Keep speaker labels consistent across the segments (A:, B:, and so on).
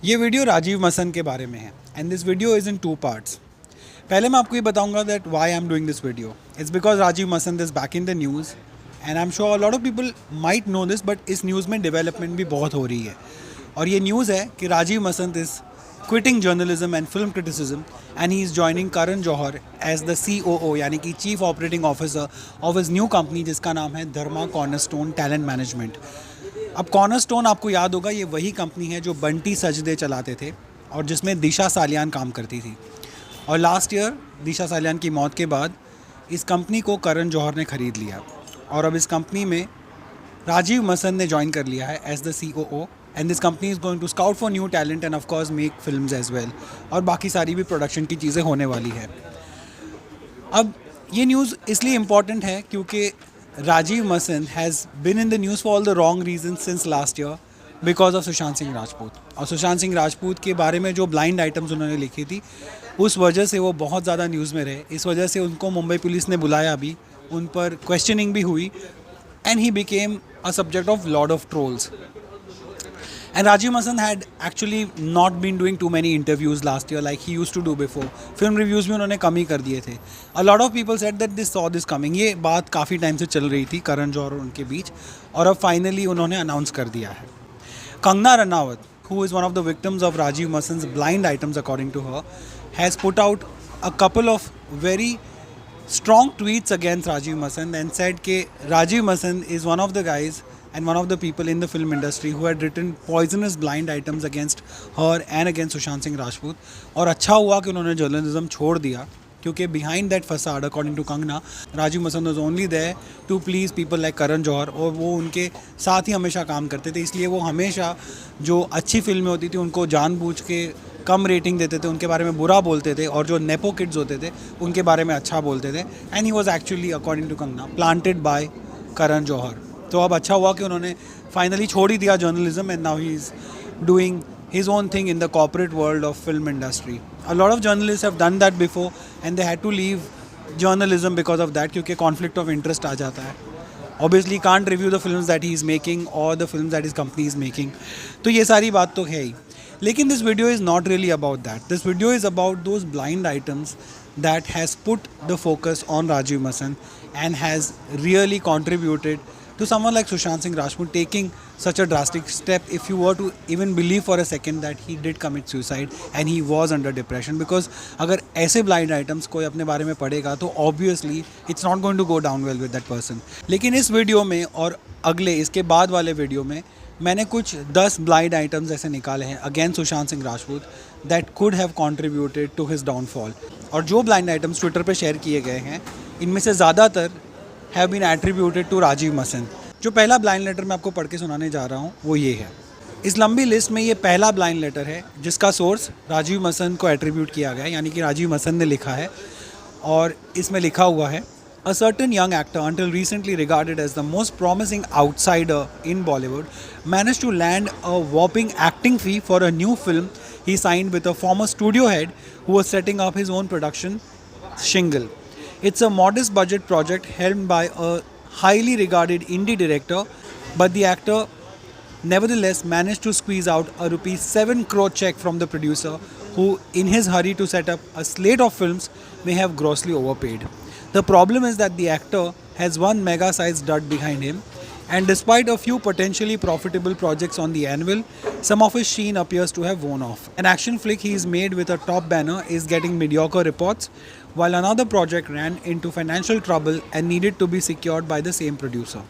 A: ये वीडियो राजीव मसन के बारे में है and this video is in 2 parts. पहले मैं आपको ये बताऊंगा that why I am doing this video. It's because Rajeev Masand is back in the news and I am sure lot of people might know this, but इस news में development भी बहुत हो रही है। और ये न्यूज़ है कि Rajeev Masand is quitting journalism and film criticism and he is joining Karan Johar as the COO यानी कि chief operating officer of his new company जिसका नाम है धर्मा कॉर्नरस्टोन टैलेंट मैनेजमेंट। अब कॉर्नरस्टोन आपको याद होगा, ये वही कंपनी है जो बंटी सजदे चलाते थे और जिसमें दिशा सालियान काम करती थी। और लास्ट ईयर दिशा सालियान की मौत के बाद इस कंपनी को करण जौहर ने ख़रीद लिया और अब इस कंपनी में राजीव मसन ने ज्वाइन कर लिया है as the COO and this company is going to scout for new talent and of course make films as well. और बाकी सारी भी प्रोडक्शन की चीज़ें होने वाली है। अब ये न्यूज़ इसलिए इम्पॉर्टेंट है क्योंकि Rajeev Masand has been in the news for all the wrong reason since last year because of Sushant Singh Rajput. और सुशांत सिंह राजपूत के बारे में जो ब्लाइंड आइटम्स उन्होंने लिखी थी उस वजह से वो बहुत ज़्यादा न्यूज़ में रहे। इस वजह से उनको मुंबई पुलिस ने बुलाया भी, उन पर क्वेश्चनिंग भी हुई and he became a subject of lot of trolls. And Rajiv Masan had actually not been doing too many interviews last year like he used to do before. Film reviews भी उन्होंने कम ही कर दिए थे। A lot of people said that they saw this coming. ये बात काफ़ी time से चल रही थी करण जौहर और उनके बीच, और अब फाइनली उन्होंने अनाउंस कर दिया है। Kangna Ranaut, who is one of the victims of Rajiv Masan's blind items according to her, has put out a couple of very strong tweets against Rajiv Masan and said कि Rajiv Masan is one of the guys and one of the people in the film industry who had written poisonous blind items against her and against Sushant Singh Rajput। और अच्छा हुआ कि उन्होंने journalism छोड़ दिया क्योंकि behind that facade according to Kangna, Rajiv मसन was only there to please people like Karan Johar और वो उनके साथ ही हमेशा काम करते थे। इसलिए वो हमेशा जो अच्छी फिल्में होती थी उनको जानबूझ के कम रेटिंग देते थे, उनके बारे में बुरा बोलते थे, और जो नेपो किड्स होते थे उनके बारे में अच्छा बोलते थे। And he was actually according to Kangana planted by Karan Johar. तो अब अच्छा हुआ कि उन्होंने फाइनली छोड़ ही दिया journalism and now he is doing his own thing in the corporate world of film industry. A lot of journalists have done that before and they had to leave journalism because of that क्योंकि conflict of interest आ जाता है। Obviously can't review the films that he is making or the films that his company is making. तो ये सारी बात तो है ही, लेकिन this video is not really about that. This video is about those blind items that has put the focus on Rajiv Masan and has really contributed to someone like Sushant Singh Rajput taking such a drastic step, if you were to even believe for a second that he did commit suicide and he was under depression, because अगर ऐसे blind items कोई अपने बारे में पढ़ेगा तो obviously it's not going to go down well with that person। लेकिन इस वीडियो में और अगले इसके बाद वाले वीडियो में मैंने कुछ 10 blind items ऐसे निकाले हैं against Sushant Singh Rajput that could have contributed to his downfall। और जो blind items ट्विटर पे शेयर किए गए हैं इनमें से ज़्यादातर have been attributed to Rajeev Masand. जो पहला ब्लाइंड लेटर मैं आपको पढ़ के सुनाने जा रहा हूँ वो ये है। इस लंबी लिस्ट में ये पहला ब्लाइंड लेटर है जिसका सोर्स राजीव मसन को एट्रीब्यूट किया गया है, यानी कि राजीव मसन ने लिखा है। और इसमें लिखा हुआ है, A certain young actor, until recently regarded as the most promising outsider in Bollywood, managed to land a whopping acting fee for a new film he signed with a former studio head who was setting up his own production, Shingle. It's a modest budget project helmed by a highly regarded indie director, but the actor nevertheless managed to squeeze out a rupees 7 crore check from the producer who, in his hurry to set up a slate of films, may have grossly overpaid. The problem is that the actor has one mega-sized dud behind him, and despite a few potentially profitable projects on the anvil, some of his sheen appears to have worn off. An action flick he is made with a top banner is getting mediocre reports, while another project ran into financial trouble and needed to be secured by the same producer.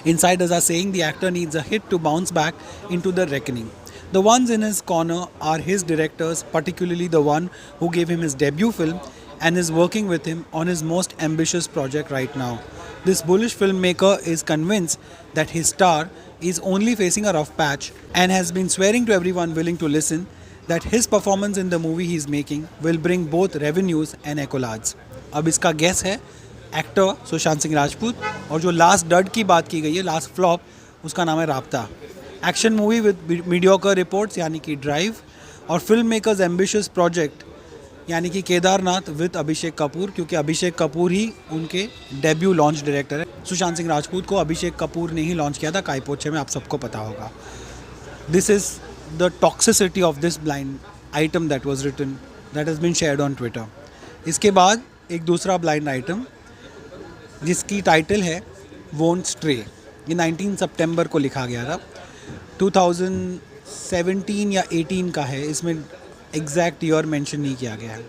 A: Insiders are saying the actor needs a hit to bounce back into the reckoning. The ones in his corner are his directors, particularly the one who gave him his debut film and is working with him on his most ambitious project right now. This bullish filmmaker is convinced that his star is only facing a rough patch and has been swearing to everyone willing to listen that his performance in the movie he is making will bring both revenues and accolades. अब इसका guess है actor Sushant Singh Rajput, और जो last डड की बात की गई है, लास्ट फ्लॉप, उसका नाम है राब्ता। Action movie with mediocre reports यानी कि ड्राइव, और फिल्म मेकर्स एम्बिशियस प्रोजेक्ट यानी कि केदारनाथ विद अभिषेक कपूर, क्योंकि अभिषेक कपूर ही उनके डेब्यू लॉन्च डायरेक्टर है। सुशांत सिंह राजपूत को अभिषेक कपूर ने ही लॉन्च किया था काई पोछे में, आप सबको पता होगा। This is the toxicity of this blind item that was written, that has been shared on Twitter. इसके बाद एक दूसरा blind item जिसकी टाइटल है वोंट स्ट्रे, ये 19 सितंबर को लिखा गया था, 2017 या 18 का है, इसमें एग्जैक्ट ईयर मेंशन नहीं किया गया है.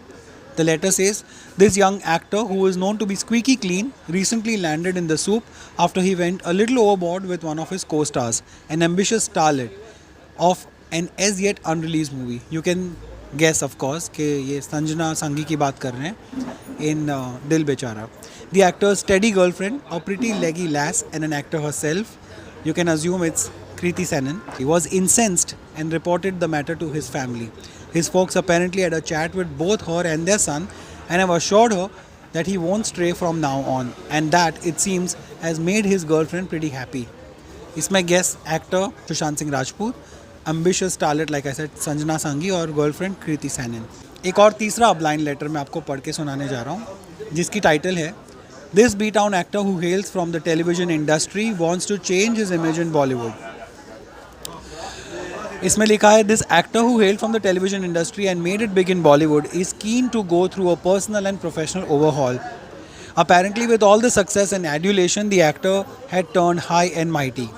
A: The letter says, this young actor who is known to be squeaky clean recently landed in the soup after he went a little overboard with one of his co-stars, an ambitious starlet of an as yet unreleased movie. You can guess of course कि ये संजना संगी की बात कर रहे हैं in दिल बेचारा. The actor's steady girlfriend, a pretty leggy lass and an actor herself, you can assume it's Kriti Sanon, he was incensed and reported the matter to his family. His folks apparently had a chat with both her and their son and have assured her that he won't stray from now on, and that, it seems, has made his girlfriend pretty happy. इसमें guest actor Sushant Singh Rajput, ambitious starlet like I said Sanjana संगी और girlfriend Kriti Sanon. एक और तीसरा blind letter मैं आपको पढ़ के सुनाने जा रहा हूँ जिसकी टाइटल है This B-town actor who hails from the television industry wants to change his image in Bollywood. इसमें लिखा है This actor who hailed from the television industry and made it big in Bollywood is keen to go through a personal and professional overhaul. Apparently, with all the success and adulation, the actor had turned high and mighty.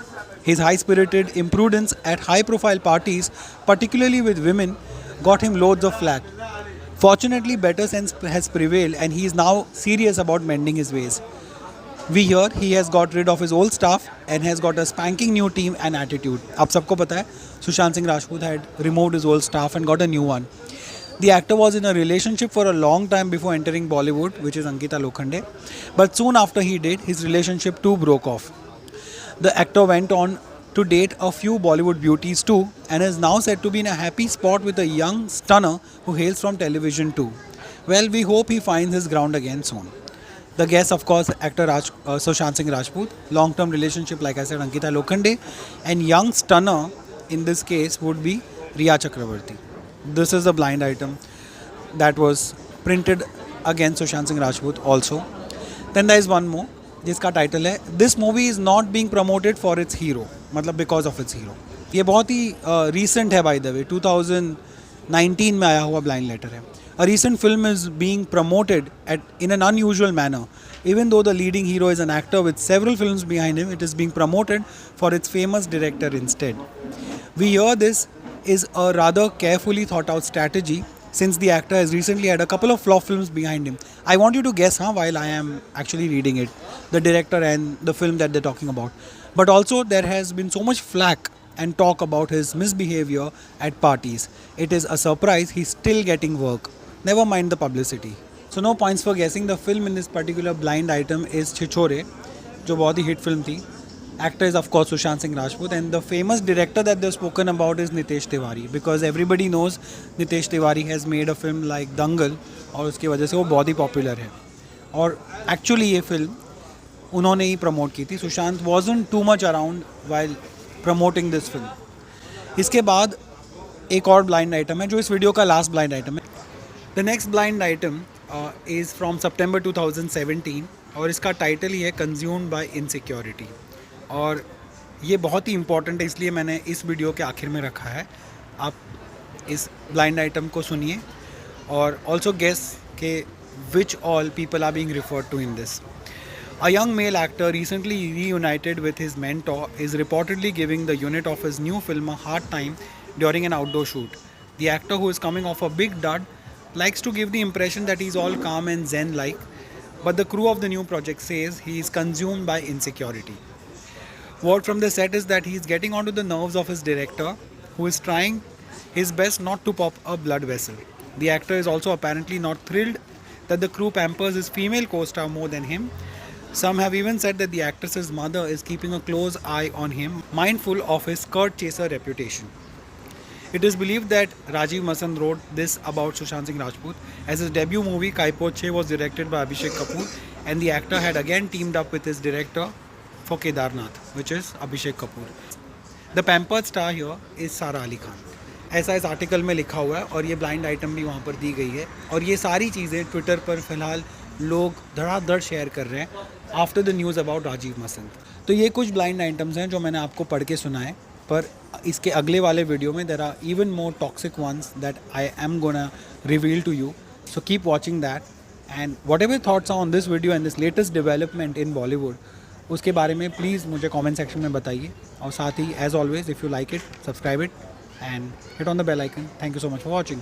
A: His high-spirited imprudence at high-profile parties, particularly with women, got him loads of flack. Fortunately, better sense has prevailed and he is now serious about mending his ways. We hear he has got rid of his old staff and has got a spanking new team and attitude. आप सबको पता है Sushant Singh Rajput had removed his old staff and got a new one. The actor was in a relationship for a long time before entering Bollywood, which is Ankita Lokhande. But soon after he did, his relationship too broke off. The actor went on to date a few Bollywood beauties too and is now said to be in a happy spot with a young stunner who hails from television too. Well, we hope he finds his ground again soon. The guest, of course, actor Sushant Singh Rajput, long-term relationship, like I said, Ankita Lokhande, and young stunner in this case would be Riya Chakravarti. This is the blind item that was printed against Sushant Singh Rajput also. Then there is one more, जिसका title है This movie is not being promoted for its hero, मतलब because of its hero. ये बहुत ही recent है by the way, 2019 में आया हुआ blind letter है. A recent film is being promoted in an unusual manner. Even though the leading hero is an actor with several films behind him, it is being promoted for its famous director instead. We hear this is a rather carefully thought out strategy since the actor has recently had a couple of flop films behind him. I want you to guess while I am actually reading it, the director and the film that they're talking about. But also there has been so much flack and talk about his misbehavior at parties. It is a surprise he's still getting work. Never mind the publicity. So no points for guessing. The film in this particular blind item is Chichore, जो बहुत ही hit film थी. Actor is of course Sushant Singh Rajput and the famous director that they've spoken about is Nitesh Tiwari, because everybody knows Nitesh Tiwari has made a film like Dangal और उसकी वजह से वो बहुत ही popular है. और actually ये film उन्होंने ही promote की थी. Sushant wasn't too much around while promoting this film. इसके बाद एक और blind item है जो इस वीडियो का last blind item है. The next blind item is from September 2017 और इसका टाइटल ही है Consumed by Insecurity. और ये बहुत ही इम्पॉर्टेंट है इसलिए मैंने इस वीडियो के आखिर में रखा है. आप इस ब्लाइंड आइटम को सुनिए और ऑल्सो गेस के which all people are being referred to in this. A young male actor recently reunited with his mentor is reportedly giving the unit of his new film a hard time during an outdoor shoot. The actor, who is coming off a big dud, likes to give the impression that he's all calm and zen-like, but the crew of the new project says he is consumed by insecurity. Word from the set is that he is getting onto the nerves of his director, who is trying his best not to pop a blood vessel. The actor is also apparently not thrilled that the crew pampers his female co-star more than him. Some have even said that the actress's mother is keeping a close eye on him, mindful of his skirt chaser reputation. It is believed that Rajiv Masand wrote this about Sushant Singh Rajput, as his debut movie Kaipoche was directed by Abhishek Kapoor, and the actor had again teamed up with his director for Kedarnath, which is Abhishek Kapoor. The pampered star here is Sara Ali Khan. ऐसा इस article में लिखा हुआ है और ये blind item भी वहाँ पर दी गई है और ये सारी चीज़ें ट्विटर पर फ़िलहाल लोग धड़ाधड़ शेयर कर रहे हैं after the news about Rajeev Masand. तो ये कुछ ब्लाइंड आइटम्स हैं जो मैंने आपको पढ़ के सुनाए पर इसके अगले वाले वीडियो में there are even more toxic ones that I am gonna reveal to you. So keep watching that. And whatever thoughts on this video and this latest development in Bollywood, उसके बारे में प्लीज़ मुझे comment section में बताइए. और साथ ही as always, if you like it, subscribe it and hit on the bell icon. Thank you so much for watching.